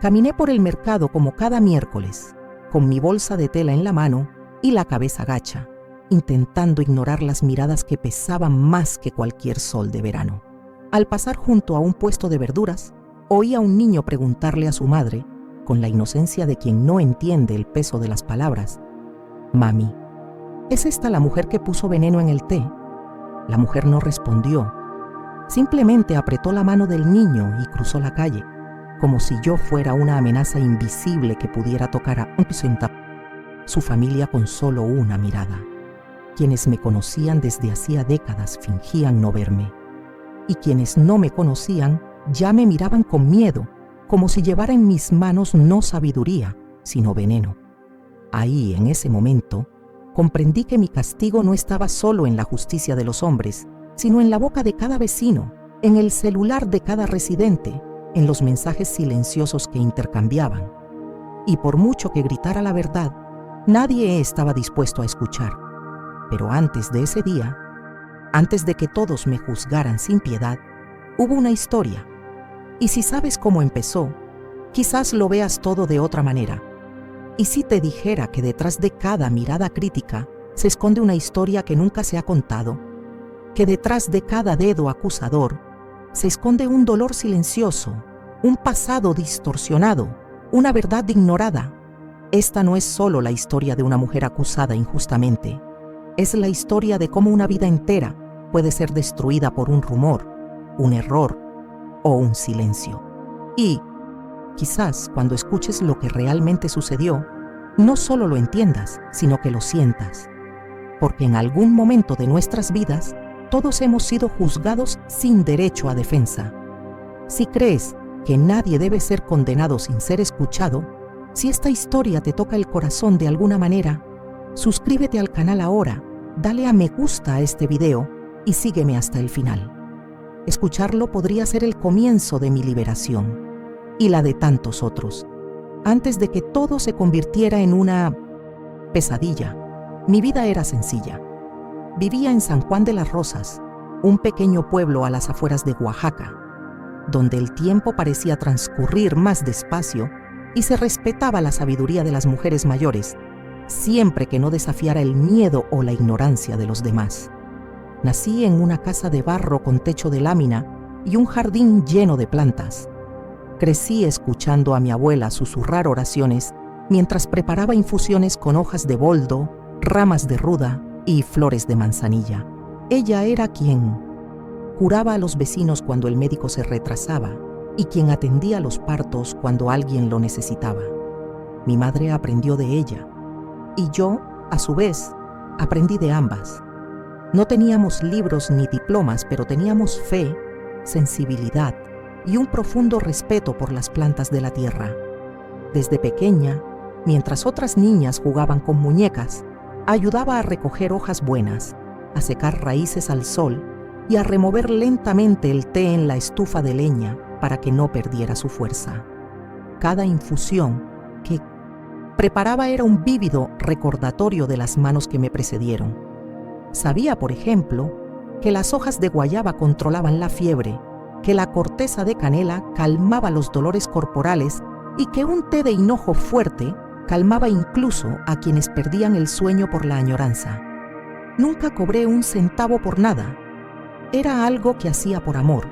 Caminé por el mercado como cada miércoles, con mi bolsa de tela en la mano y la cabeza gacha, intentando ignorar las miradas que pesaban más que cualquier sol de verano. Al pasar junto a un puesto de verduras, oí a un niño preguntarle a su madre, con la inocencia de quien no entiende el peso de las palabras: «Mami, ¿es esta la mujer que puso veneno en el té?». La mujer no respondió. Simplemente apretó la mano del niño y cruzó la calle, como si yo fuera una amenaza invisible que pudiera tocar a su familia con solo una mirada. Quienes me conocían desde hacía décadas fingían no verme, y quienes no me conocían ya me miraban con miedo, como si llevara en mis manos no sabiduría, sino veneno. Ahí, en ese momento, comprendí que mi castigo no estaba solo en la justicia de los hombres, sino en la boca de cada vecino, en el celular de cada residente, en los mensajes silenciosos que intercambiaban. Y por mucho que gritara la verdad, nadie estaba dispuesto a escuchar. Pero antes de ese día, antes de que todos me juzgaran sin piedad, hubo una historia. Y si sabes cómo empezó, quizás lo veas todo de otra manera. Y si te dijera que detrás de cada mirada crítica se esconde una historia que nunca se ha contado, que detrás de cada dedo acusador se esconde un dolor silencioso, un pasado distorsionado, una verdad ignorada. Esta no es solo la historia de una mujer acusada injustamente, es la historia de cómo una vida entera puede ser destruida por un rumor, un error o un silencio. Y quizás cuando escuches lo que realmente sucedió, no solo lo entiendas, sino que lo sientas. Porque en algún momento de nuestras vidas, todos hemos sido juzgados sin derecho a defensa. Si crees que nadie debe ser condenado sin ser escuchado, si esta historia te toca el corazón de alguna manera, suscríbete al canal ahora, dale a me gusta a este video y sígueme hasta el final. Escucharlo podría ser el comienzo de mi liberación y la de tantos otros. Antes de que todo se convirtiera en una pesadilla, mi vida era sencilla. Vivía en San Juan de las Rosas, un pequeño pueblo a las afueras de Oaxaca, donde el tiempo parecía transcurrir más despacio y se respetaba la sabiduría de las mujeres mayores, siempre que no desafiara el miedo o la ignorancia de los demás. Nací en una casa de barro con techo de lámina y un jardín lleno de plantas. Crecí escuchando a mi abuela susurrar oraciones mientras preparaba infusiones con hojas de boldo, ramas de ruda y flores de manzanilla. Ella era quien curaba a los vecinos cuando el médico se retrasaba y quien atendía los partos cuando alguien lo necesitaba. Mi madre aprendió de ella y yo, a su vez, aprendí de ambas. No teníamos libros ni diplomas, pero teníamos fe, sensibilidad y un profundo respeto por las plantas de la tierra. Desde pequeña, mientras otras niñas jugaban con muñecas, ayudaba a recoger hojas buenas, a secar raíces al sol y a remover lentamente el té en la estufa de leña para que no perdiera su fuerza. Cada infusión que preparaba era un vívido recordatorio de las manos que me precedieron. Sabía, por ejemplo, que las hojas de guayaba controlaban la fiebre, que la corteza de canela calmaba los dolores corporales y que un té de hinojo fuerte calmaba incluso a quienes perdían el sueño por la añoranza. Nunca cobré un centavo por nada. Era algo que hacía por amor,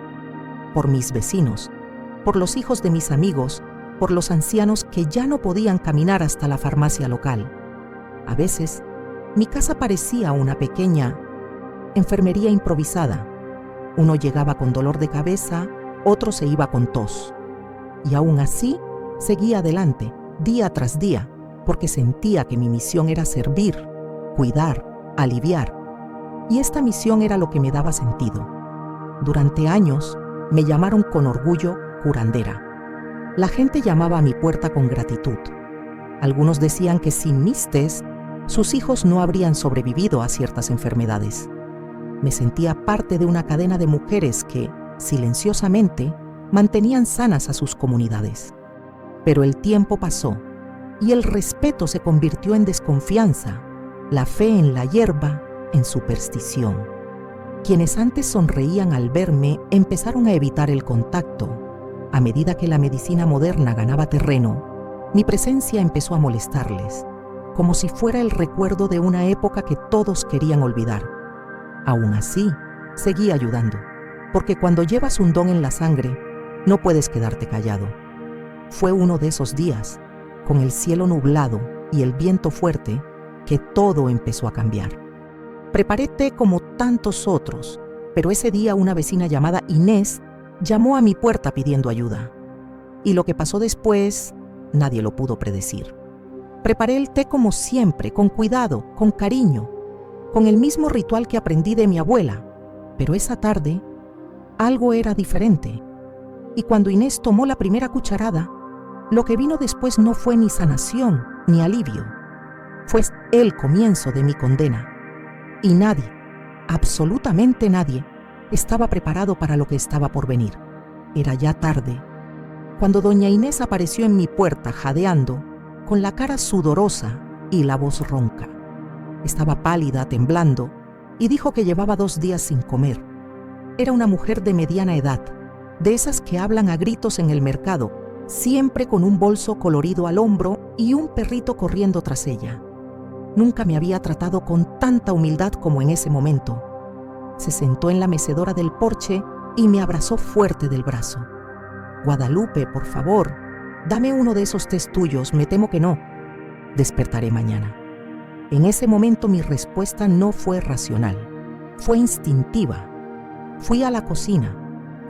por mis vecinos, por los hijos de mis amigos, por los ancianos que ya no podían caminar hasta la farmacia local. A veces, mi casa parecía una pequeña enfermería improvisada. Uno llegaba con dolor de cabeza, otro se iba con tos. Y aún así, seguía adelante, día tras día, porque sentía que mi misión era servir, cuidar, aliviar. Y esta misión era lo que me daba sentido. Durante años, me llamaron con orgullo curandera. La gente llamaba a mi puerta con gratitud. Algunos decían que sin mis tés, sus hijos no habrían sobrevivido a ciertas enfermedades. Me sentía parte de una cadena de mujeres que, silenciosamente, mantenían sanas a sus comunidades. Pero el tiempo pasó y el respeto se convirtió en desconfianza, la fe en la hierba en superstición. Quienes antes sonreían al verme empezaron a evitar el contacto, A medida que la medicina moderna ganaba terreno, mi presencia empezó a molestarles, como si fuera el recuerdo de una época que todos querían olvidar. Aún así, seguí ayudando, porque cuando llevas un don en la sangre, no puedes quedarte callado. Fue uno de esos días, con el cielo nublado y el viento fuerte, que todo empezó a cambiar. Preparé té como tantos otros, pero ese día una vecina llamada Inés llamó a mi puerta pidiendo ayuda. Y lo que pasó después, nadie lo pudo predecir. Preparé el té como siempre, con cuidado, con cariño, con el mismo ritual que aprendí de mi abuela, pero esa tarde algo era diferente. Y cuando Inés tomó la primera cucharada, lo que vino después no fue ni sanación ni alivio. Fue el comienzo de mi condena. Y nadie, absolutamente nadie, estaba preparado para lo que estaba por venir. Era ya tarde, cuando doña Inés apareció en mi puerta jadeando, con la cara sudorosa y la voz ronca. Estaba pálida, temblando, y dijo que llevaba 2 días sin comer. Era una mujer de mediana edad, de esas que hablan a gritos en el mercado, siempre con un bolso colorido al hombro y un perrito corriendo tras ella. Nunca me había tratado con tanta humildad como en ese momento. Se sentó en la mecedora del porche y me abrazó fuerte del brazo. «Guadalupe, por favor, dame uno de esos tés tuyos, me temo que no. Despertaré mañana». En ese momento mi respuesta no fue racional, fue instintiva. Fui a la cocina,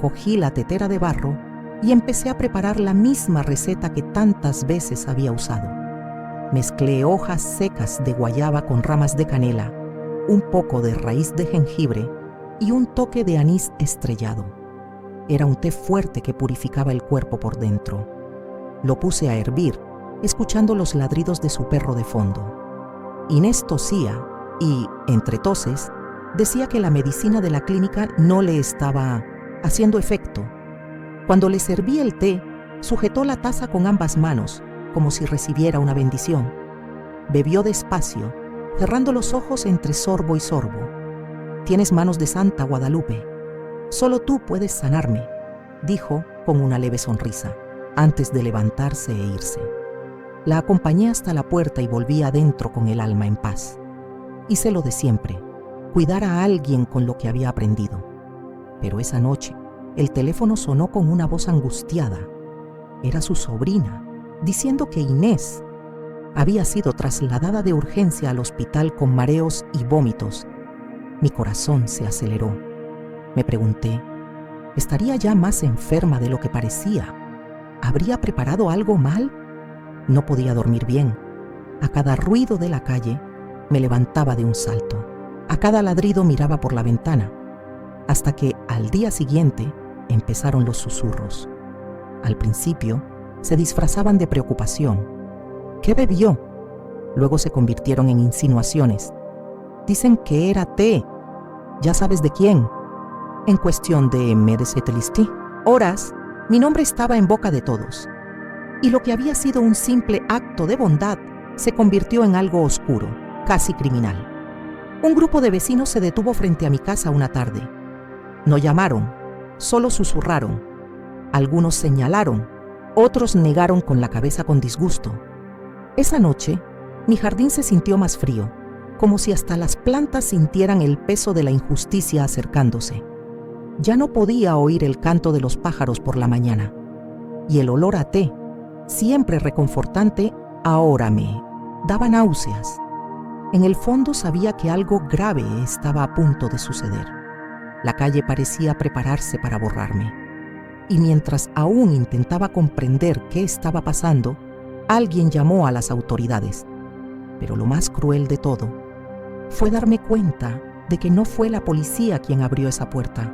cogí la tetera de barro y empecé a preparar la misma receta que tantas veces había usado. Mezclé hojas secas de guayaba con ramas de canela, un poco de raíz de jengibre y un toque de anís estrellado. Era un té fuerte que purificaba el cuerpo por dentro. Lo puse a hervir, escuchando los ladridos de su perro de fondo. Inés tosía y, entre toses, decía que la medicina de la clínica no le estaba haciendo efecto. Cuando le serví el té, sujetó la taza con ambas manos, como si recibiera una bendición. Bebió despacio, cerrando los ojos entre sorbo y sorbo. «Tienes manos de santa, Guadalupe. Solo tú puedes sanarme», dijo con una leve sonrisa, antes de levantarse e irse. La acompañé hasta la puerta y volví adentro con el alma en paz. Hice lo de siempre, cuidar a alguien con lo que había aprendido. Pero esa noche, el teléfono sonó con una voz angustiada. Era su sobrina, diciendo que Inés había sido trasladada de urgencia al hospital con mareos y vómitos. Mi corazón se aceleró. Me pregunté, ¿estaría ya más enferma de lo que parecía? ¿Habría preparado algo mal? No podía dormir bien. A cada ruido de la calle, me levantaba de un salto. A cada ladrido miraba por la ventana, hasta que al día siguiente empezaron los susurros. Al principio, se disfrazaban de preocupación. ¿Qué bebió? Luego se convirtieron en insinuaciones. Dicen que era té. ¿Ya sabes de quién? En cuestión de Medecetelistí. Horas, mi nombre estaba en boca de todos. Y lo que había sido un simple acto de bondad se convirtió en algo oscuro, casi criminal. Un grupo de vecinos se detuvo frente a mi casa una tarde. No llamaron, solo susurraron. Algunos señalaron, otros negaron con la cabeza con disgusto. Esa noche, mi jardín se sintió más frío, como si hasta las plantas sintieran el peso de la injusticia acercándose. Ya no podía oír el canto de los pájaros por la mañana, y el olor a té, siempre reconfortante, ahora me daba náuseas. En el fondo sabía que algo grave estaba a punto de suceder. La calle parecía prepararse para borrarme. Y mientras aún intentaba comprender qué estaba pasando, alguien llamó a las autoridades. Pero lo más cruel de todo fue darme cuenta de que no fue la policía quien abrió esa puerta.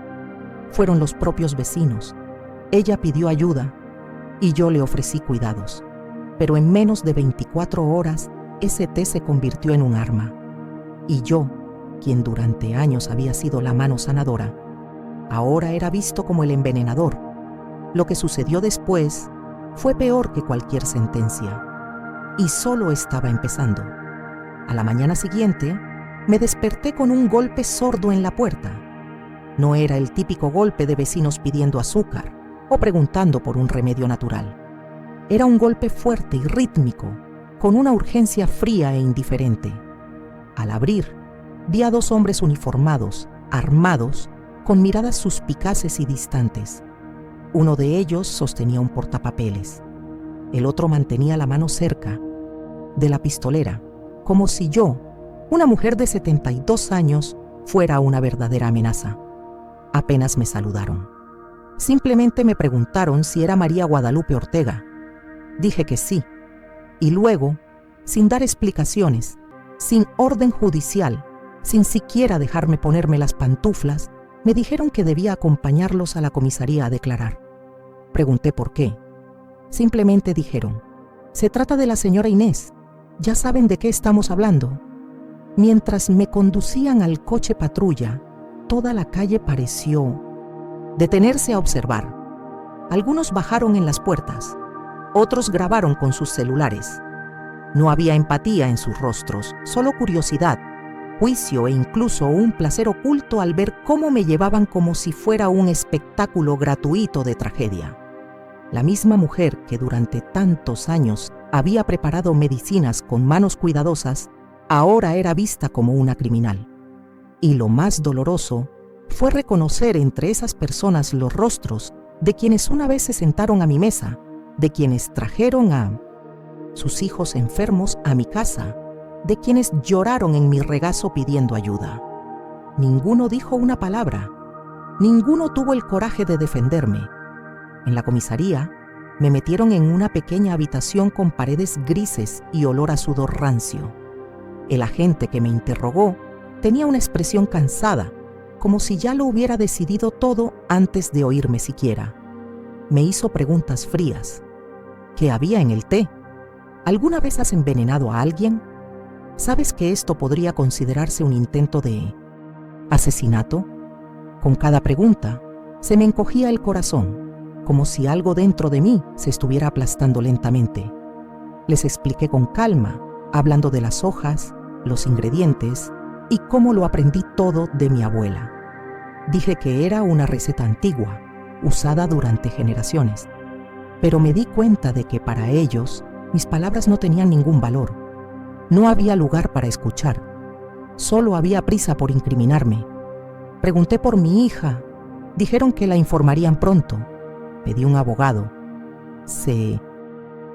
Fueron los propios vecinos. Ella pidió ayuda y yo le ofrecí cuidados. Pero en menos de 24 horas, ese té se convirtió en un arma. Y yo, quien durante años había sido la mano sanadora, ahora era visto como el envenenador. Lo que sucedió después fue peor que cualquier sentencia. Y solo estaba empezando. A la mañana siguiente, me desperté con un golpe sordo en la puerta. No era el típico golpe de vecinos pidiendo azúcar o preguntando por un remedio natural. Era un golpe fuerte y rítmico, con una urgencia fría e indiferente. Al abrir, vi a 2 hombres uniformados, armados, con miradas suspicaces y distantes. Uno de ellos sostenía un portapapeles. El otro mantenía la mano cerca de la pistolera, como si yo, una mujer de 72 años, fuera una verdadera amenaza. Apenas me saludaron. Simplemente me preguntaron si era María Guadalupe Ortega. Dije que sí. Y luego, sin dar explicaciones, sin orden judicial, sin siquiera dejarme ponerme las pantuflas, me dijeron que debía acompañarlos a la comisaría a declarar. Pregunté por qué. Simplemente dijeron: se trata de la señora Inés. Ya saben de qué estamos hablando. Mientras me conducían al coche patrulla, toda la calle pareció detenerse a observar. Algunos bajaron en las puertas, otros grabaron con sus celulares. No había empatía en sus rostros, solo curiosidad, juicio e incluso un placer oculto al ver cómo me llevaban como si fuera un espectáculo gratuito de tragedia. La misma mujer que durante tantos años había preparado medicinas con manos cuidadosas, ahora era vista como una criminal. Y lo más doloroso fue reconocer entre esas personas los rostros de quienes una vez se sentaron a mi mesa, de quienes trajeron a sus hijos enfermos a mi casa, de quienes lloraron en mi regazo pidiendo ayuda. Ninguno dijo una palabra, ninguno tuvo el coraje de defenderme. En la comisaría me metieron en una pequeña habitación con paredes grises y olor a sudor rancio. El agente que me interrogó tenía una expresión cansada, como si ya lo hubiera decidido todo antes de oírme siquiera. Me hizo preguntas frías. ¿Qué había en el té? ¿Alguna vez has envenenado a alguien? ¿Sabes que esto podría considerarse un intento de asesinato? Con cada pregunta se me encogía el corazón, como si algo dentro de mí se estuviera aplastando lentamente. Les expliqué con calma, hablando de las hojas, los ingredientes y cómo lo aprendí todo de mi abuela. Dije que era una receta antigua, usada durante generaciones, pero me di cuenta de que para ellos mis palabras no tenían ningún valor. No había lugar para escuchar, solo había prisa por incriminarme. Pregunté por mi hija, dijeron que la informarían pronto. Pedí un abogado. Se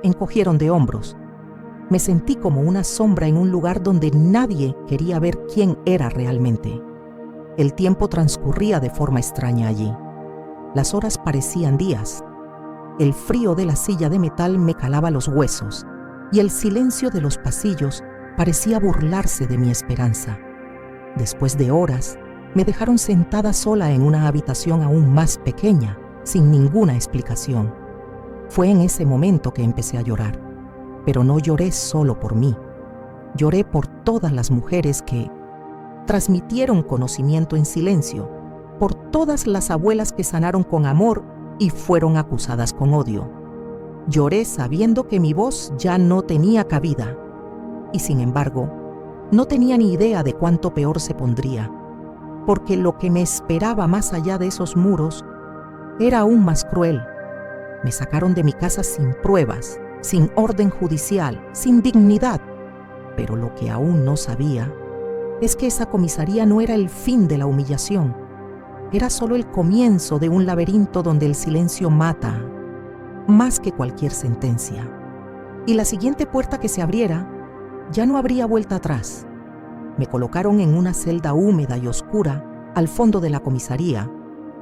encogieron de hombros. Me sentí como una sombra en un lugar donde nadie quería ver quién era realmente. El tiempo transcurría de forma extraña allí. Las horas parecían días. El frío de la silla de metal me calaba los huesos y el silencio de los pasillos parecía burlarse de mi esperanza. Después de horas, me dejaron sentada sola en una habitación aún más pequeña, sin ninguna explicación. Fue en ese momento que empecé a llorar, pero no lloré solo por mí. Lloré por todas las mujeres que transmitieron conocimiento en silencio, por todas las abuelas que sanaron con amor y fueron acusadas con odio. Lloré sabiendo que mi voz ya no tenía cabida, y sin embargo, no tenía ni idea de cuánto peor se pondría, porque lo que me esperaba más allá de esos muros era aún más cruel. Me sacaron de mi casa sin pruebas, sin orden judicial, sin dignidad. Pero lo que aún no sabía es que esa comisaría no era el fin de la humillación. Era solo el comienzo de un laberinto donde el silencio mata, más que cualquier sentencia. Y la siguiente puerta que se abriera, ya no habría vuelta atrás. Me colocaron en una celda húmeda y oscura al fondo de la comisaría,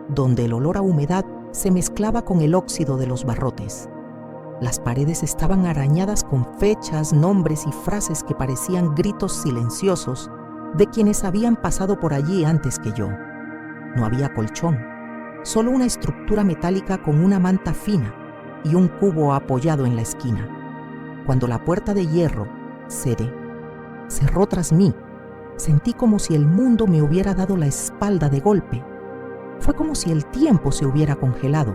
donde el olor a humedad se mezclaba con el óxido de los barrotes. Las paredes estaban arañadas con fechas, nombres y frases que parecían gritos silenciosos de quienes habían pasado por allí antes que yo. No había colchón, solo una estructura metálica con una manta fina y un cubo apoyado en la esquina. Cuando la puerta de hierro cerró tras mí, sentí como si el mundo me hubiera dado la espalda de golpe. Fue como si el tiempo se hubiera congelado,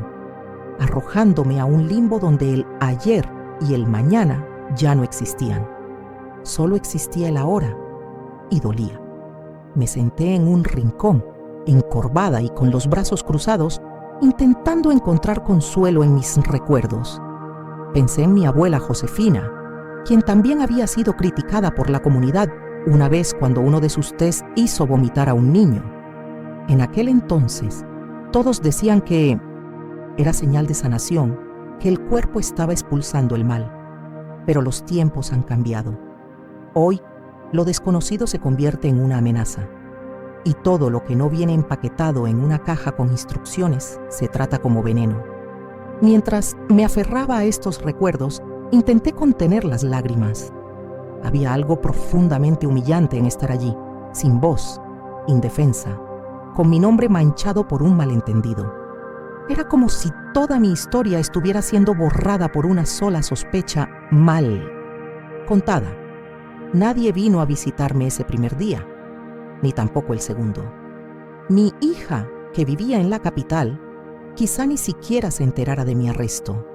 arrojándome a un limbo donde el ayer y el mañana ya no existían. Solo existía el ahora y dolía. Me senté en un rincón, encorvada y con los brazos cruzados, intentando encontrar consuelo en mis recuerdos. Pensé en mi abuela Josefina, quien también había sido criticada por la comunidad una vez cuando uno de sus tés hizo vomitar a un niño. En aquel entonces, todos decían que era señal de sanación, que el cuerpo estaba expulsando el mal. Pero los tiempos han cambiado. Hoy, lo desconocido se convierte en una amenaza. Y todo lo que no viene empaquetado en una caja con instrucciones se trata como veneno. Mientras me aferraba a estos recuerdos, intenté contener las lágrimas. Había algo profundamente humillante en estar allí, sin voz, indefensa, con mi nombre manchado por un malentendido. Era como si toda mi historia estuviera siendo borrada por una sola sospecha mal contada. Nadie vino a visitarme ese primer día, ni tampoco el segundo. Mi hija, que vivía en la capital, quizá ni siquiera se enterara de mi arresto.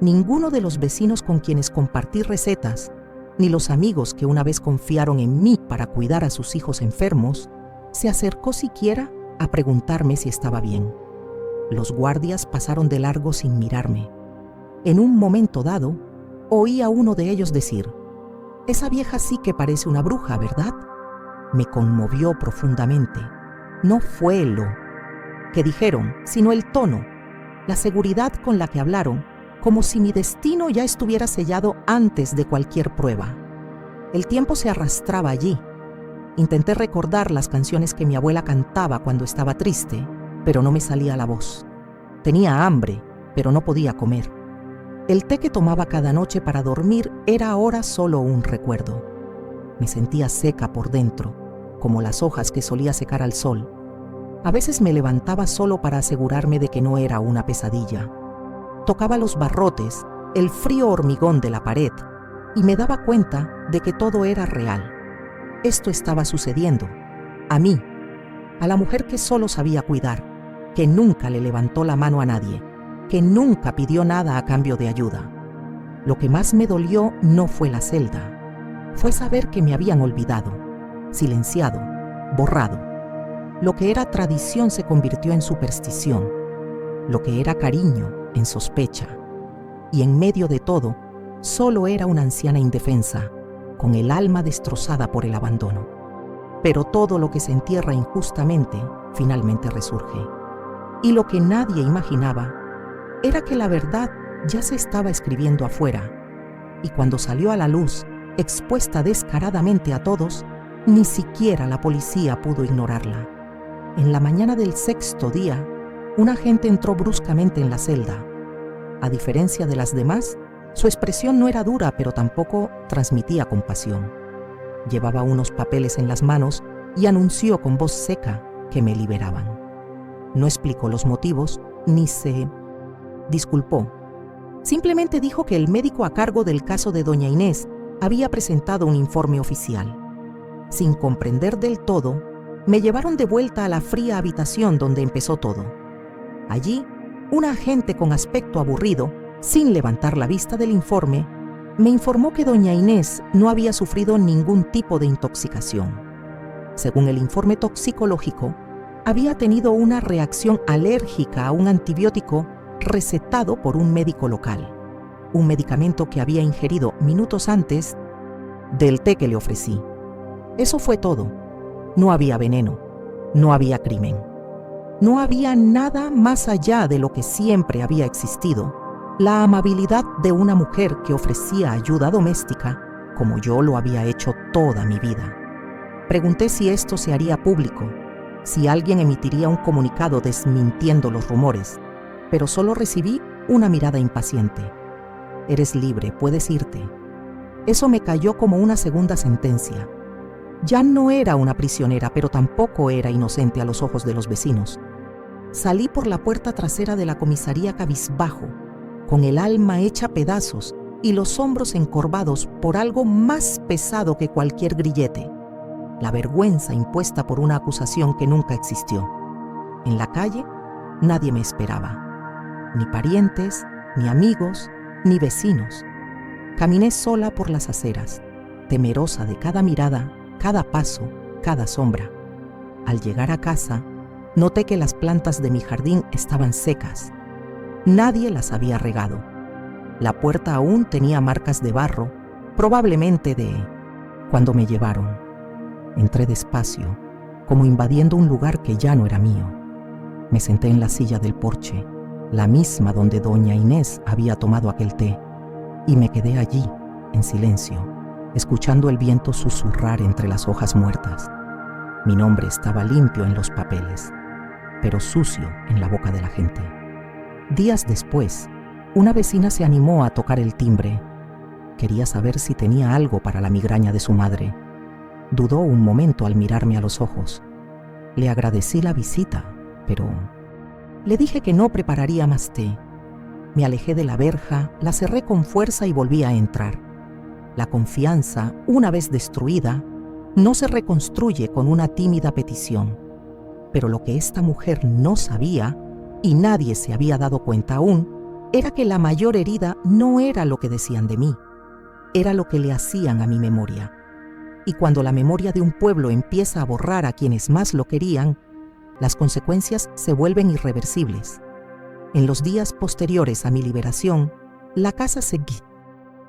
Ninguno de los vecinos con quienes compartí recetas, ni los amigos que una vez confiaron en mí para cuidar a sus hijos enfermos, se acercó siquiera a preguntarme si estaba bien. Los guardias pasaron de largo sin mirarme. En un momento dado, oí a uno de ellos decir: «Esa vieja sí que parece una bruja, ¿verdad?». Me conmovió profundamente. No fue lo que dijeron, sino el tono, la seguridad con la que hablaron, como si mi destino ya estuviera sellado antes de cualquier prueba. El tiempo se arrastraba allí. Intenté recordar las canciones que mi abuela cantaba cuando estaba triste, pero no me salía la voz. Tenía hambre, pero no podía comer. El té que tomaba cada noche para dormir era ahora solo un recuerdo. Me sentía seca por dentro, como las hojas que solía secar al sol. A veces me levantaba solo para asegurarme de que no era una pesadilla. Tocaba los barrotes, el frío hormigón de la pared, y me daba cuenta de que todo era real. Esto estaba sucediendo, a mí, a la mujer que solo sabía cuidar, que nunca le levantó la mano a nadie, que nunca pidió nada a cambio de ayuda. Lo que más me dolió no fue la celda, fue saber que me habían olvidado, silenciado, borrado. Lo que era tradición se convirtió en superstición, lo que era cariño en sospecha, y en medio de todo, solo era una anciana indefensa, con el alma destrozada por el abandono. Pero todo lo que se entierra injustamente finalmente resurge. Y lo que nadie imaginaba era que la verdad ya se estaba escribiendo afuera, y cuando salió a la luz, expuesta descaradamente a todos, ni siquiera la policía pudo ignorarla. En la mañana del sexto día, un agente entró bruscamente en la celda. A diferencia de las demás, su expresión no era dura, pero tampoco transmitía compasión. Llevaba unos papeles en las manos y anunció con voz seca que me liberaban. No explicó los motivos ni se disculpó. Simplemente dijo que el médico a cargo del caso de doña Inés había presentado un informe oficial. Sin comprender del todo, me llevaron de vuelta a la fría habitación donde empezó todo. Allí, un agente con aspecto aburrido, sin levantar la vista del informe, me informó que doña Inés no había sufrido ningún tipo de intoxicación. Según el informe toxicológico, había tenido una reacción alérgica a un antibiótico recetado por un médico local, un medicamento que había ingerido minutos antes del té que le ofrecí. Eso fue todo. No había veneno, no había crimen. No había nada más allá de lo que siempre había existido, la amabilidad de una mujer que ofrecía ayuda doméstica, como yo lo había hecho toda mi vida. Pregunté si esto se haría público, si alguien emitiría un comunicado desmintiendo los rumores, pero solo recibí una mirada impaciente. «Eres libre, puedes irte». Eso me cayó como una segunda sentencia. Ya no era una prisionera, pero tampoco era inocente a los ojos de los vecinos. Salí por la puerta trasera de la comisaría cabizbajo, con el alma hecha pedazos y los hombros encorvados por algo más pesado que cualquier grillete: la vergüenza impuesta por una acusación que nunca existió. En la calle, nadie me esperaba, ni parientes, ni amigos, ni vecinos. Caminé sola por las aceras, temerosa de cada mirada, cada paso, cada sombra. Al llegar a casa, Noté que las plantas de mi jardín estaban secas. Nadie las había regado. La puerta aún tenía marcas de barro, probablemente de cuando me llevaron. Entré despacio, como invadiendo un lugar que ya no era mío. Me senté en la silla del porche, la misma donde doña Inés había tomado aquel té, y me quedé allí, en silencio, escuchando el viento susurrar entre las hojas muertas. Mi nombre estaba limpio en los papeles, pero sucio en la boca de la gente. Días después, una vecina se animó a tocar el timbre. Quería saber si tenía algo para la migraña de su madre. Dudó un momento al mirarme a los ojos. Le agradecí la visita, pero le dije que no prepararía más té. Me alejé de la verja, la cerré con fuerza y volví a entrar. La confianza, una vez destruida, no se reconstruye con una tímida petición. Pero lo que esta mujer no sabía, y nadie se había dado cuenta aún, era que la mayor herida no era lo que decían de mí, era lo que le hacían a mi memoria. Y cuando la memoria de un pueblo empieza a borrar a quienes más lo querían, las consecuencias se vuelven irreversibles. En los días posteriores a mi liberación, la casa se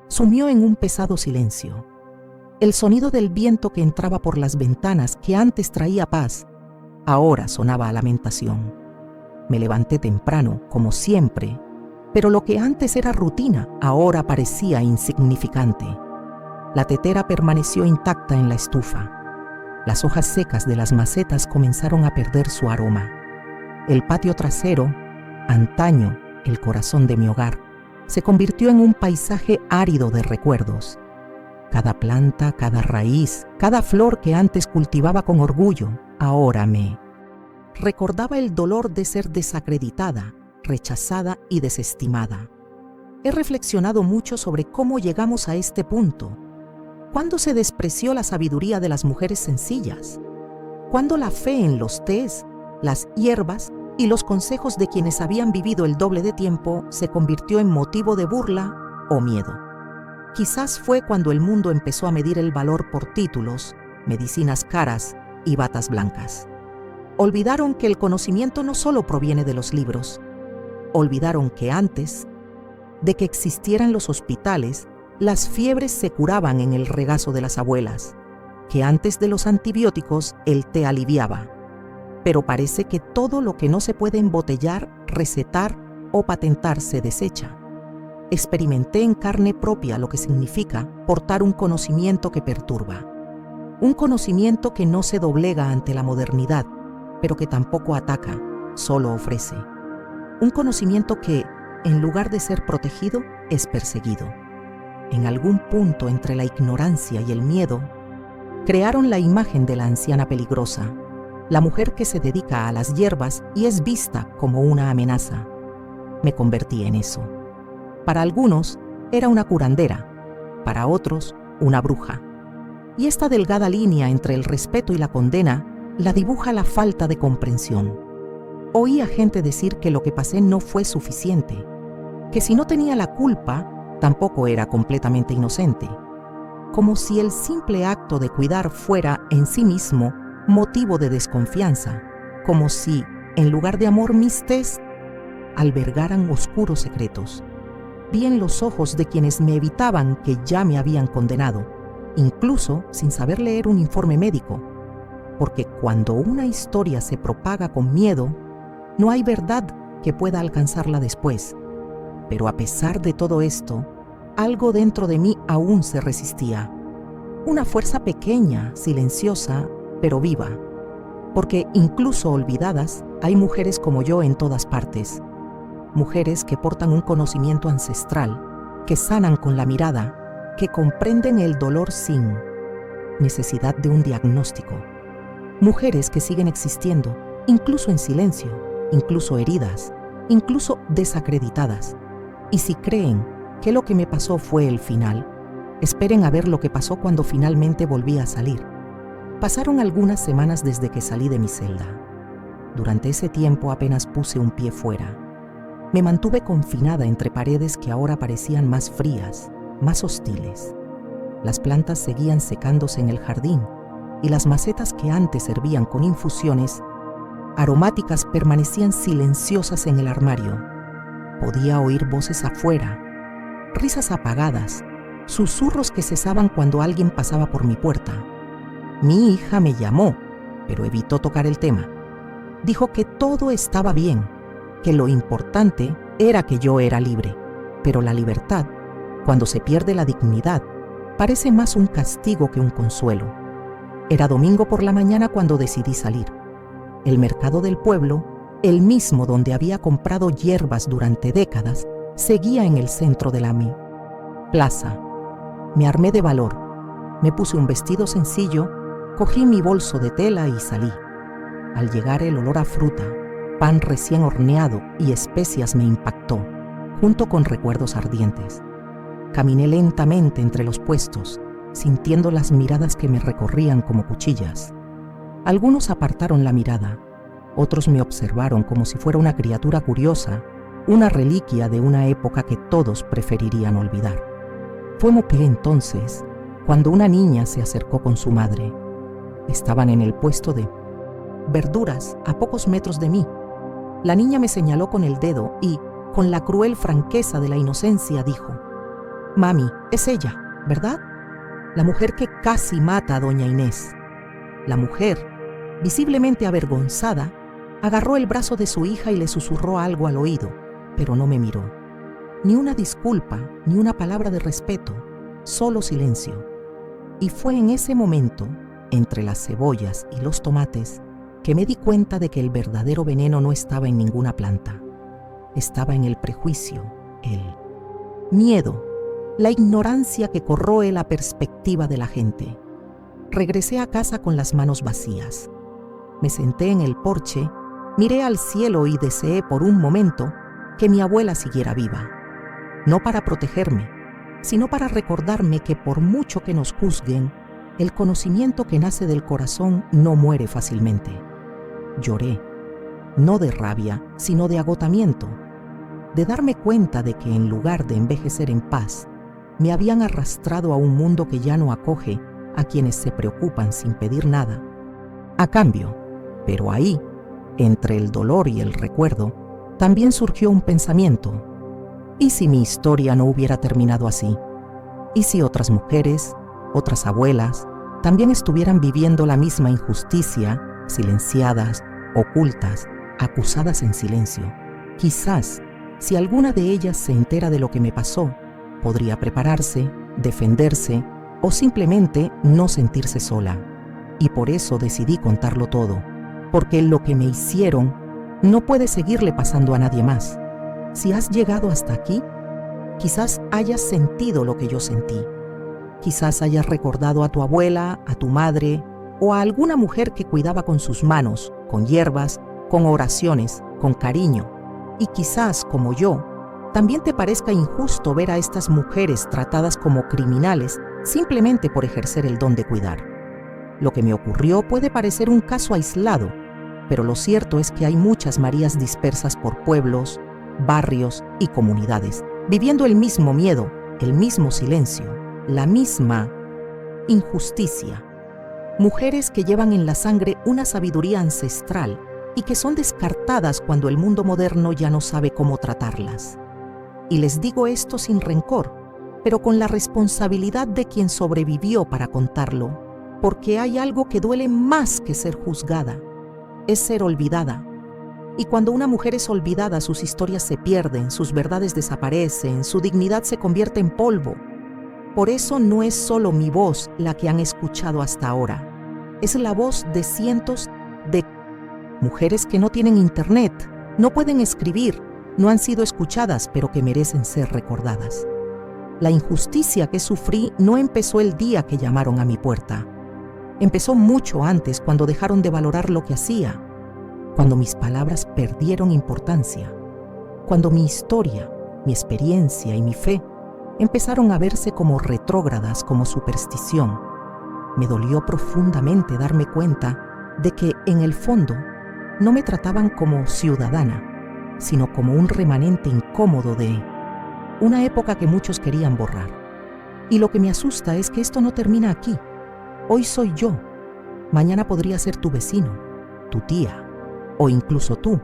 sumió en un pesado silencio. El sonido del viento que entraba por las ventanas, que antes traía paz, ahora sonaba a lamentación. Me levanté temprano, como siempre, pero lo que antes era rutina, ahora parecía insignificante. La tetera permaneció intacta en la estufa. Las hojas secas de las macetas comenzaron a perder su aroma. El patio trasero, antaño el corazón de mi hogar, se convirtió en un paisaje árido de recuerdos. Cada planta, cada raíz, cada flor que antes cultivaba con orgullo, ahora me recordaba el dolor de ser desacreditada, rechazada y desestimada. He reflexionado mucho sobre cómo llegamos a este punto. ¿Cuándo se despreció la sabiduría de las mujeres sencillas? ¿Cuándo la fe en los tés, las hierbas y los consejos de quienes habían vivido el doble de tiempo se convirtió en motivo de burla o miedo? Quizás fue cuando el mundo empezó a medir el valor por títulos, medicinas caras y batas blancas. Olvidaron que el conocimiento no solo proviene de los libros. Olvidaron que antes de que existieran los hospitales, las fiebres se curaban en el regazo de las abuelas, que antes de los antibióticos el té aliviaba. Pero parece que todo lo que no se puede embotellar, recetar o patentar se desecha. Experimenté en carne propia lo que significa portar un conocimiento que perturba. Un conocimiento que no se doblega ante la modernidad, pero que tampoco ataca, solo ofrece. Un conocimiento que, en lugar de ser protegido, es perseguido. En algún punto entre la ignorancia y el miedo, crearon la imagen de la anciana peligrosa, la mujer que se dedica a las hierbas y es vista como una amenaza. Me convertí en eso. Para algunos era una curandera, para otros una bruja. Y esta delgada línea entre el respeto y la condena la dibuja la falta de comprensión. Oí a gente decir que lo que pasé no fue suficiente, que si no tenía la culpa, tampoco era completamente inocente, como si el simple acto de cuidar fuera en sí mismo motivo de desconfianza, como si, en lugar de amor, mis tés albergaran oscuros secretos. Vi en los ojos de quienes me evitaban que ya me habían condenado, incluso sin saber leer un informe médico, porque cuando una historia se propaga con miedo, no hay verdad que pueda alcanzarla después. Pero a pesar de todo esto, algo dentro de mí aún se resistía. Una fuerza pequeña, silenciosa, pero viva. Porque incluso olvidadas, hay mujeres como yo en todas partes. Mujeres que portan un conocimiento ancestral, que sanan con la mirada, que comprenden el dolor sin necesidad de un diagnóstico. Mujeres que siguen existiendo, incluso en silencio, incluso heridas, incluso desacreditadas. Y si creen que lo que me pasó fue el final, esperen a ver lo que pasó cuando finalmente volví a salir. Pasaron algunas semanas desde que salí de mi celda. Durante ese tiempo apenas puse un pie fuera. Me mantuve confinada entre paredes que ahora parecían más frías, más hostiles. Las plantas seguían secándose en el jardín y las macetas que antes servían con infusiones aromáticas permanecían silenciosas en el armario. Podía oír voces afuera, risas apagadas, susurros que cesaban cuando alguien pasaba por mi puerta. Mi hija me llamó, pero evitó tocar el tema. Dijo que todo estaba bien, que lo importante era que yo era libre, pero la libertad, cuando se pierde la dignidad, parece más un castigo que un consuelo. Era domingo por la mañana cuando decidí salir. El mercado del pueblo, el mismo donde había comprado hierbas durante décadas, seguía en el centro de la plaza. Me armé de valor, me puse un vestido sencillo, cogí mi bolso de tela y salí. Al llegar el olor a fruta, pan recién horneado y especias me impactó, junto con recuerdos ardientes. Caminé lentamente entre los puestos, sintiendo las miradas que me recorrían como cuchillas. Algunos apartaron la mirada, otros me observaron como si fuera una criatura curiosa, una reliquia de una época que todos preferirían olvidar. Fue entonces cuando una niña se acercó con su madre. Estaban en el puesto de verduras a pocos metros de mí. La niña me señaló con el dedo y, con la cruel franqueza de la inocencia, dijo: «Mami, es ella, ¿verdad? La mujer que casi mata a doña Inés». La mujer, visiblemente avergonzada, agarró el brazo de su hija y le susurró algo al oído, pero no me miró. Ni una disculpa, ni una palabra de respeto, solo silencio. Y fue en ese momento, entre las cebollas y los tomates, que me di cuenta de que el verdadero veneno no estaba en ninguna planta. Estaba en el prejuicio, el miedo, la ignorancia que corroe la perspectiva de la gente. Regresé a casa con las manos vacías. Me senté en el porche, miré al cielo y deseé por un momento que mi abuela siguiera viva. No para protegerme, sino para recordarme que por mucho que nos juzguen, el conocimiento que nace del corazón no muere fácilmente. Lloré, no de rabia, sino de agotamiento, de darme cuenta de que en lugar de envejecer en paz, me habían arrastrado a un mundo que ya no acoge a quienes se preocupan sin pedir nada. A cambio, pero ahí, entre el dolor y el recuerdo, también surgió un pensamiento. ¿Y si mi historia no hubiera terminado así? ¿Y si otras mujeres, otras abuelas, también estuvieran viviendo la misma injusticia, silenciadas, ocultas, acusadas en silencio? Quizás, si alguna de ellas se entera de lo que me pasó, podría prepararse, defenderse o simplemente no sentirse sola. Y por eso decidí contarlo todo, porque lo que me hicieron no puede seguirle pasando a nadie más. Si has llegado hasta aquí, quizás hayas sentido lo que yo sentí. Quizás hayas recordado a tu abuela, a tu madre o a alguna mujer que cuidaba con sus manos, con hierbas, con oraciones, con cariño. Y quizás, como yo, también te parezca injusto ver a estas mujeres tratadas como criminales simplemente por ejercer el don de cuidar. Lo que me ocurrió puede parecer un caso aislado, pero lo cierto es que hay muchas Marías dispersas por pueblos, barrios y comunidades, viviendo el mismo miedo, el mismo silencio, la misma injusticia. Mujeres que llevan en la sangre una sabiduría ancestral y que son descartadas cuando el mundo moderno ya no sabe cómo tratarlas. Y les digo esto sin rencor, pero con la responsabilidad de quien sobrevivió para contarlo, porque hay algo que duele más que ser juzgada, es ser olvidada. Y cuando una mujer es olvidada, sus historias se pierden, sus verdades desaparecen, su dignidad se convierte en polvo. Por eso no es solo mi voz la que han escuchado hasta ahora, es la voz de cientos de mujeres que no tienen internet, no pueden escribir, no han sido escuchadas, pero que merecen ser recordadas. La injusticia que sufrí no empezó el día que llamaron a mi puerta. Empezó mucho antes, cuando dejaron de valorar lo que hacía, cuando mis palabras perdieron importancia, cuando mi historia, mi experiencia y mi fe empezaron a verse como retrógradas, como superstición. Me dolió profundamente darme cuenta de que, en el fondo, no me trataban como ciudadana, sino como un remanente incómodo de una época que muchos querían borrar. Y lo que me asusta es que esto no termina aquí. Hoy soy yo, mañana podría ser tu vecino, tu tía o incluso tú,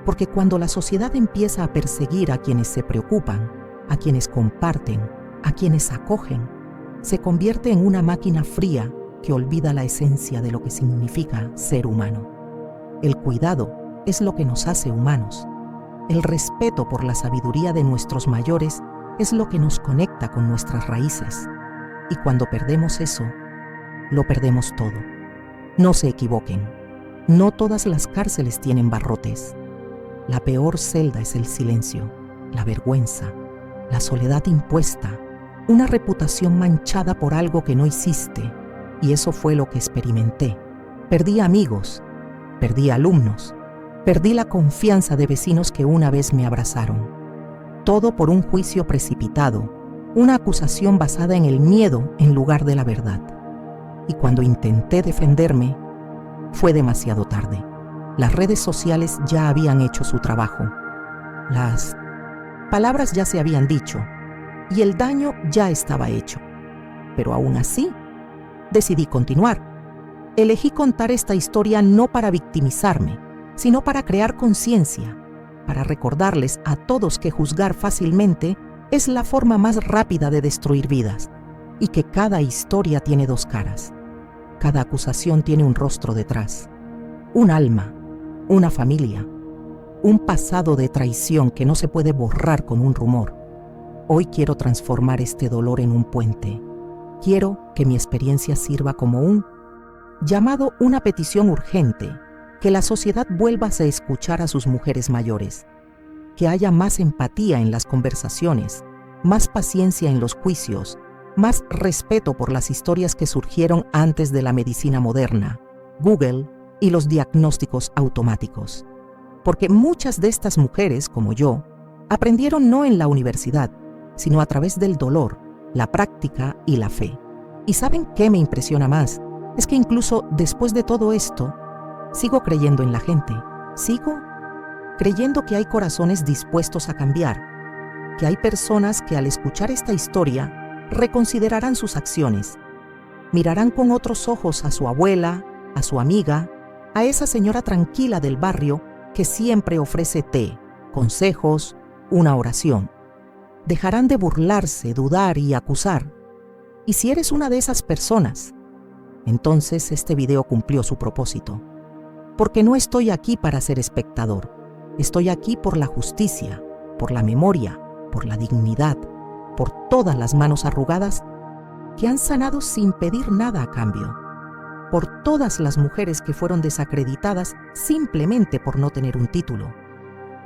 porque cuando la sociedad empieza a perseguir a quienes se preocupan, a quienes comparten, a quienes acogen, se convierte en una máquina fría que olvida la esencia de lo que significa ser humano. El cuidado es lo que nos hace humanos. El respeto por la sabiduría de nuestros mayores es lo que nos conecta con nuestras raíces. Y cuando perdemos eso, lo perdemos todo. No se equivoquen. No todas las cárceles tienen barrotes. La peor celda es el silencio, la vergüenza, la soledad impuesta, una reputación manchada por algo que no hiciste. Y eso fue lo que experimenté. Perdí amigos, perdí alumnos, perdí la confianza de vecinos que una vez me abrazaron. Todo por un juicio precipitado, una acusación basada en el miedo en lugar de la verdad. Y cuando intenté defenderme, fue demasiado tarde. Las redes sociales ya habían hecho su trabajo. Las palabras ya se habían dicho y el daño ya estaba hecho. Pero aún así, decidí continuar. Elegí contar esta historia no para victimizarme, sino para crear conciencia, para recordarles a todos que juzgar fácilmente es la forma más rápida de destruir vidas y que cada historia tiene dos caras. Cada acusación tiene un rostro detrás, un alma, una familia, un pasado de traición que no se puede borrar con un rumor. Hoy quiero transformar este dolor en un puente. Quiero que mi experiencia sirva como un llamado, una petición urgente, que la sociedad vuelva a escuchar a sus mujeres mayores, que haya más empatía en las conversaciones, más paciencia en los juicios, más respeto por las historias que surgieron antes de la medicina moderna, Google y los diagnósticos automáticos. Porque muchas de estas mujeres, como yo, aprendieron no en la universidad, sino a través del dolor, la práctica y la fe. ¿Y saben qué me impresiona más? Es que incluso después de todo esto, sigo creyendo en la gente. Sigo creyendo que hay corazones dispuestos a cambiar, que hay personas que al escuchar esta historia reconsiderarán sus acciones, mirarán con otros ojos a su abuela, a su amiga, a esa señora tranquila del barrio que siempre ofrece té, consejos, una oración. Dejarán de burlarse, dudar y acusar. Y si eres una de esas personas, entonces este video cumplió su propósito. Porque no estoy aquí para ser espectador. Estoy aquí por la justicia, por la memoria, por la dignidad, por todas las manos arrugadas que han sanado sin pedir nada a cambio, por todas las mujeres que fueron desacreditadas simplemente por no tener un título,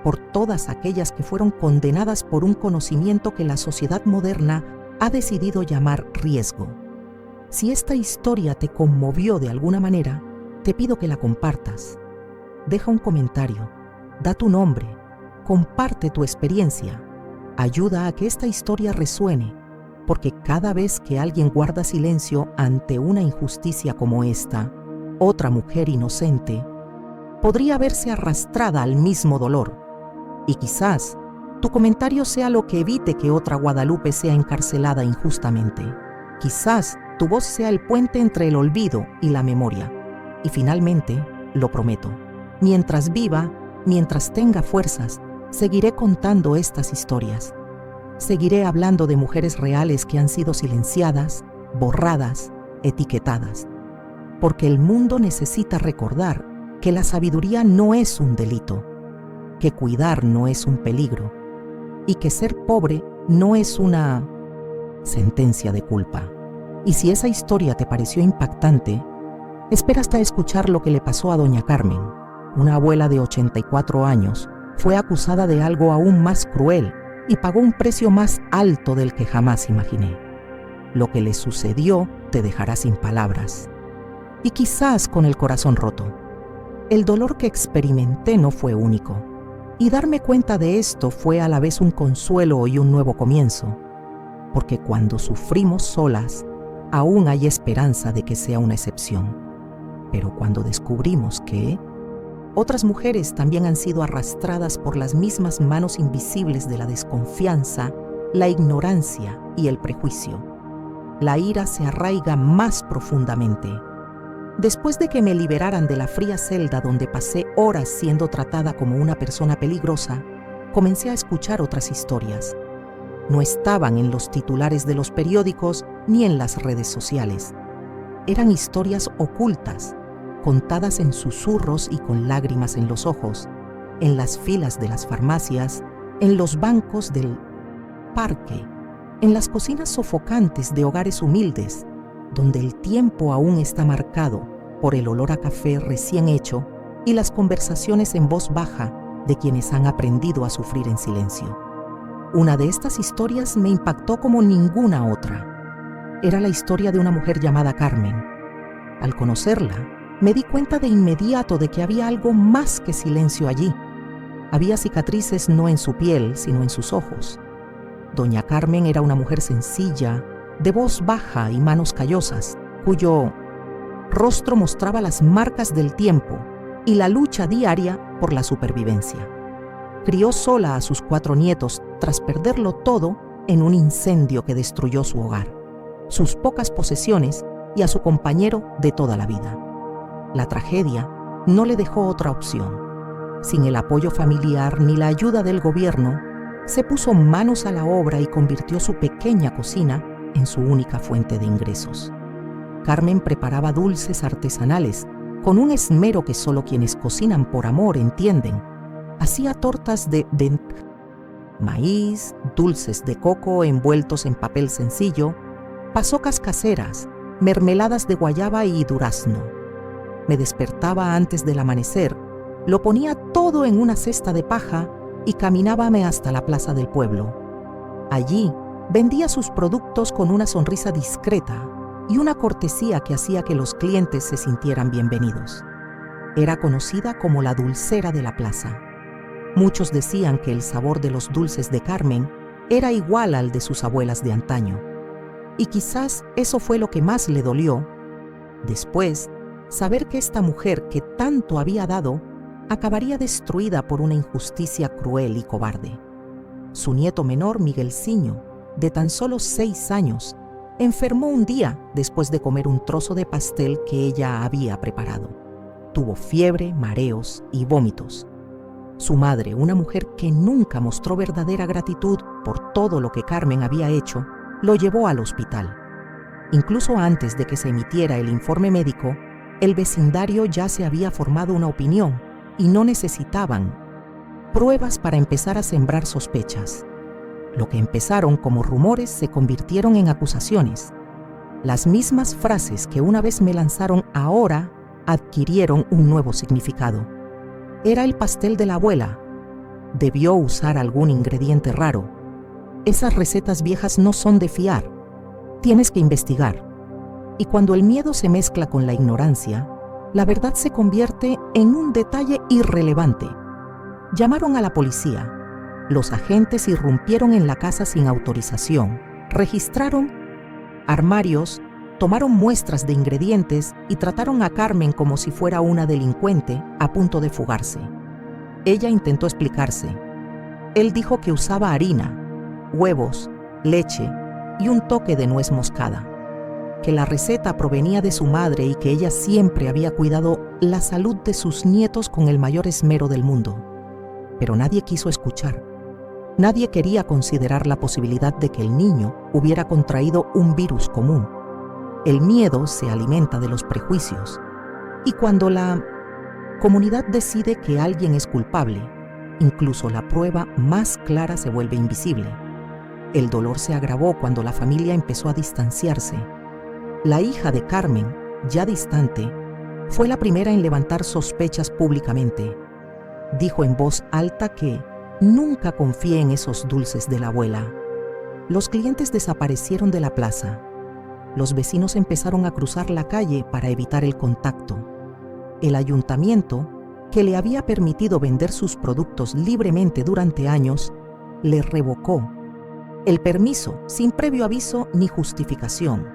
por todas aquellas que fueron condenadas por un conocimiento que la sociedad moderna ha decidido llamar riesgo. Si esta historia te conmovió de alguna manera, te pido que la compartas. Deja un comentario, da tu nombre, comparte tu experiencia. Ayuda a que esta historia resuene, porque cada vez que alguien guarda silencio ante una injusticia como esta, otra mujer inocente podría verse arrastrada al mismo dolor. Y quizás tu comentario sea lo que evite que otra Guadalupe sea encarcelada injustamente. Quizás tu voz sea el puente entre el olvido y la memoria. Y finalmente, lo prometo, mientras viva, mientras tenga fuerzas, seguiré contando estas historias. Seguiré hablando de mujeres reales que han sido silenciadas, borradas, etiquetadas. Porque el mundo necesita recordar que la sabiduría no es un delito, que cuidar no es un peligro y que ser pobre no es una sentencia de culpa. Y si esa historia te pareció impactante, espera hasta escuchar lo que le pasó a doña Carmen, una abuela de 84 años. Fue acusada de algo aún más cruel y pagó un precio más alto del que jamás imaginé. Lo que le sucedió te dejará sin palabras y quizás con el corazón roto. El dolor que experimenté no fue único, y darme cuenta de esto fue a la vez un consuelo y un nuevo comienzo, porque cuando sufrimos solas, aún hay esperanza de que sea una excepción. Pero cuando descubrimos que otras mujeres también han sido arrastradas por las mismas manos invisibles de la desconfianza, la ignorancia y el prejuicio, la ira se arraiga más profundamente. Después de que me liberaran de la fría celda donde pasé horas siendo tratada como una persona peligrosa, comencé a escuchar otras historias. No estaban en los titulares de los periódicos ni en las redes sociales. Eran historias ocultas, contadas en susurros y con lágrimas en los ojos, en las filas de las farmacias, en los bancos del parque, en las cocinas sofocantes de hogares humildes, donde el tiempo aún está marcado por el olor a café recién hecho y las conversaciones en voz baja de quienes han aprendido a sufrir en silencio. Una de estas historias me impactó como ninguna otra. Era la historia de una mujer llamada Carmen. Al conocerla, me di cuenta de inmediato de que había algo más que silencio allí. Había cicatrices no en su piel, sino en sus ojos. Doña Carmen era una mujer sencilla, de voz baja y manos callosas, cuyo rostro mostraba las marcas del tiempo y la lucha diaria por la supervivencia. Crió sola a sus 4 nietos tras perderlo todo en un incendio que destruyó su hogar, sus pocas posesiones y a su compañero de toda la vida. La tragedia no le dejó otra opción. Sin el apoyo familiar ni la ayuda del gobierno, se puso manos a la obra y convirtió su pequeña cocina en su única fuente de ingresos. Carmen preparaba dulces artesanales con un esmero que solo quienes cocinan por amor entienden. Hacía tortas de maíz, dulces de coco envueltos en papel sencillo, pasocas caseras, mermeladas de guayaba y durazno. Me despertaba antes del amanecer, lo ponía todo en una cesta de paja y caminábame hasta la plaza del pueblo. Allí vendía sus productos con una sonrisa discreta y una cortesía que hacía que los clientes se sintieran bienvenidos. Era conocida como la dulcera de la plaza. Muchos decían que el sabor de los dulces de Carmen era igual al de sus abuelas de antaño. Y quizás eso fue lo que más le dolió. Después, saber que esta mujer que tanto había dado acabaría destruida por una injusticia cruel y cobarde. Su nieto menor, Miguelciño, de tan solo 6 años, enfermó un día después de comer un trozo de pastel que ella había preparado. Tuvo fiebre, mareos y vómitos. Su madre, una mujer que nunca mostró verdadera gratitud por todo lo que Carmen había hecho, lo llevó al hospital. Incluso antes de que se emitiera el informe médico, el vecindario ya se había formado una opinión y no necesitaban pruebas para empezar a sembrar sospechas. Lo que empezaron como rumores se convirtieron en acusaciones. Las mismas frases que una vez me lanzaron ahora adquirieron un nuevo significado. Era el pastel de la abuela. Debió usar algún ingrediente raro. Esas recetas viejas no son de fiar. Tienes que investigar. Y cuando el miedo se mezcla con la ignorancia, la verdad se convierte en un detalle irrelevante. Llamaron a la policía. Los agentes irrumpieron en la casa sin autorización, registraron armarios, tomaron muestras de ingredientes y trataron a Carmen como si fuera una delincuente a punto de fugarse. Ella intentó explicarse. Él dijo que usaba harina, huevos, leche y un toque de nuez moscada, que la receta provenía de su madre y que ella siempre había cuidado la salud de sus nietos con el mayor esmero del mundo. Pero nadie quiso escuchar. Nadie quería considerar la posibilidad de que el niño hubiera contraído un virus común. El miedo se alimenta de los prejuicios. Y cuando la comunidad decide que alguien es culpable, incluso la prueba más clara se vuelve invisible. El dolor se agravó cuando la familia empezó a distanciarse. La hija de Carmen, ya distante, fue la primera en levantar sospechas públicamente. Dijo en voz alta que nunca confié en esos dulces de la abuela. Los clientes desaparecieron de la plaza. Los vecinos empezaron a cruzar la calle para evitar el contacto. El ayuntamiento, que le había permitido vender sus productos libremente durante años, le revocó el permiso sin previo aviso ni justificación.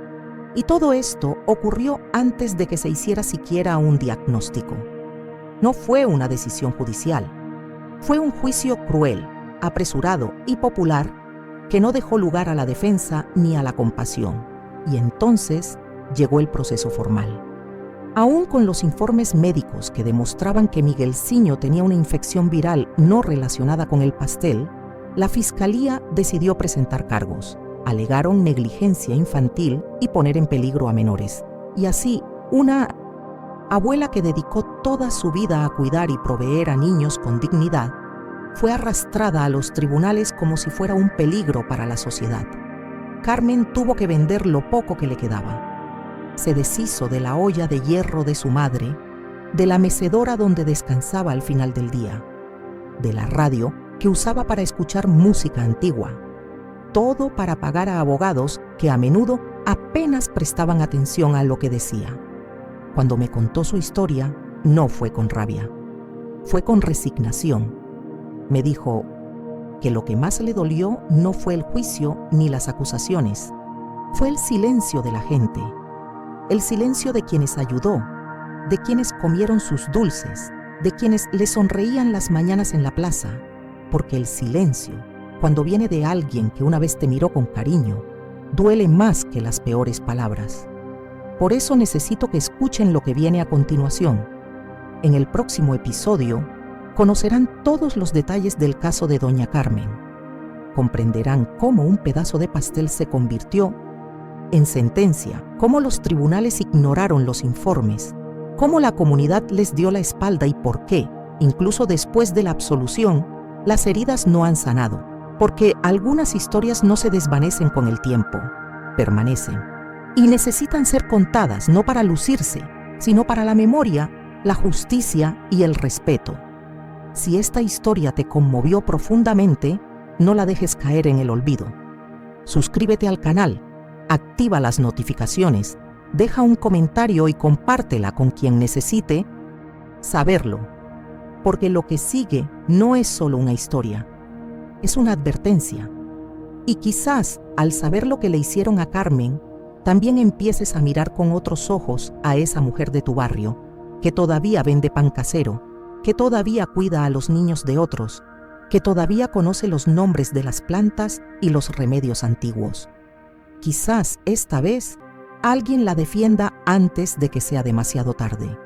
Y todo esto ocurrió antes de que se hiciera siquiera un diagnóstico. No fue una decisión judicial. Fue un juicio cruel, apresurado y popular que no dejó lugar a la defensa ni a la compasión. Y entonces llegó el proceso formal. Aún con los informes médicos que demostraban que Miguelciño tenía una infección viral no relacionada con el pastel, la fiscalía decidió presentar cargos. Alegaron negligencia infantil y poner en peligro a menores. Y así, una abuela que dedicó toda su vida a cuidar y proveer a niños con dignidad, fue arrastrada a los tribunales como si fuera un peligro para la sociedad. Carmen tuvo que vender lo poco que le quedaba. Se deshizo de la olla de hierro de su madre, de la mecedora donde descansaba al final del día, de la radio que usaba para escuchar música antigua, todo para pagar a abogados que a menudo apenas prestaban atención a lo que decía. Cuando me contó su historia, no fue con rabia, fue con resignación. Me dijo que lo que más le dolió no fue el juicio ni las acusaciones, fue el silencio de la gente, el silencio de quienes ayudó, de quienes comieron sus dulces, de quienes le sonreían las mañanas en la plaza, porque el silencio, cuando viene de alguien que una vez te miró con cariño, duele más que las peores palabras. Por eso necesito que escuchen lo que viene a continuación. En el próximo episodio, conocerán todos los detalles del caso de Doña Carmen. Comprenderán cómo un pedazo de pastel se convirtió en sentencia, cómo los tribunales ignoraron los informes, cómo la comunidad les dio la espalda y por qué, incluso después de la absolución, las heridas no han sanado, porque algunas historias no se desvanecen con el tiempo, permanecen, y necesitan ser contadas no para lucirse, sino para la memoria, la justicia y el respeto. Si esta historia te conmovió profundamente, no la dejes caer en el olvido. Suscríbete al canal, activa las notificaciones, deja un comentario y compártela con quien necesite saberlo, porque lo que sigue no es solo una historia, es una advertencia. Y quizás, al saber lo que le hicieron a Carmen, también empieces a mirar con otros ojos a esa mujer de tu barrio, que todavía vende pan casero, que todavía cuida a los niños de otros, que todavía conoce los nombres de las plantas y los remedios antiguos. Quizás esta vez alguien la defienda antes de que sea demasiado tarde.